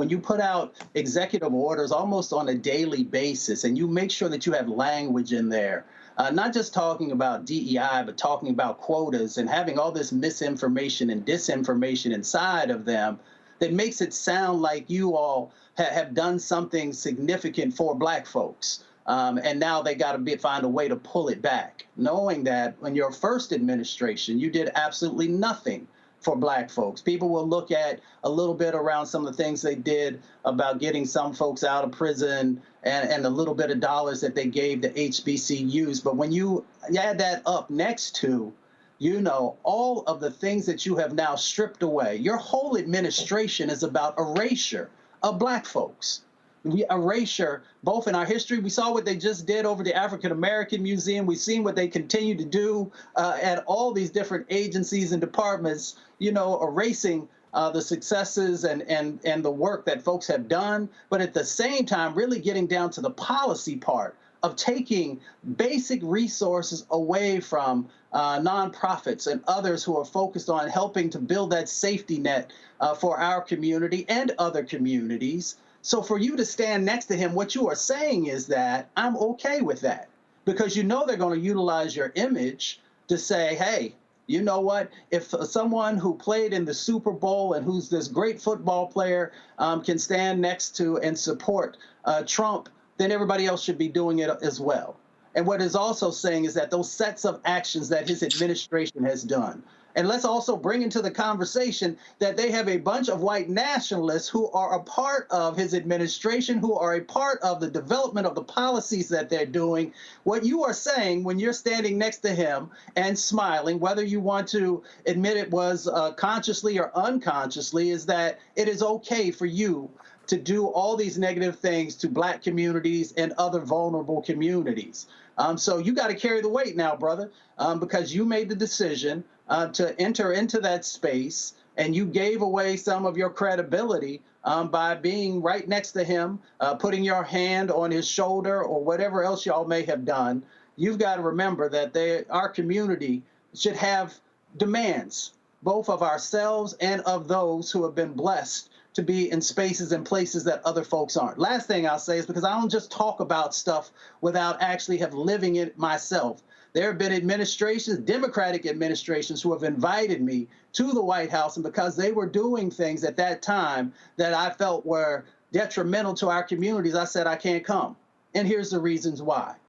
when you put out executive orders almost on a daily basis and you make sure that you have language in there, not just talking about DEI, but talking about quotas and having all this misinformation and disinformation inside of them that makes it sound like you all have done something significant for Black folks. And now they got to find a way to pull it back, knowing that in your first administration, you did absolutely nothing for Black folks. People will look at a little bit around some of the things they did about getting some folks out of prison and a little bit of dollars that they gave the HBCUs. But when you add that up next to, all of the things that you have now stripped away, your whole administration is about erasure of Black folks. Erasure, both in our history. We saw what they just did over the African American Museum. We've seen what they continue to do at all these different agencies and departments, erasing the successes and the work that folks have done. But at the same time, really getting down to the policy part of taking basic resources away from nonprofits and others who are focused on helping to build that safety net for our community and other communities. So for you to stand next to him, what you are saying is that I'm okay with that, because they're going to utilize your image to say, hey, you know what? If someone who played in the Super Bowl and who's this great football player can stand next to and support Trump, then everybody else should be doing it as well. And what it's also saying is that those sets of actions that his administration has done. And let's also bring into the conversation that they have a bunch of white nationalists who are a part of his administration, who are a part of the development of the policies that they're doing. What you are saying when you're standing next to him and smiling, whether you want to admit it was consciously or unconsciously, is that it is okay for you to do all these negative things to Black communities and other vulnerable communities. So you got to carry the weight now, brother, because you made the decision to enter into that space, and you gave away some of your credibility by being right next to him, putting your hand on his shoulder or whatever else y'all may have done. You've got to remember that our community should have demands, both of ourselves and of those who have been blessed to be in spaces and places that other folks aren't. Last thing I'll say is, because I don't just talk about stuff without actually living it myself. There have been administrations, Democratic administrations, who have invited me to the White House, and because they were doing things at that time that I felt were detrimental to our communities, I said I can't come. And here's the reasons why.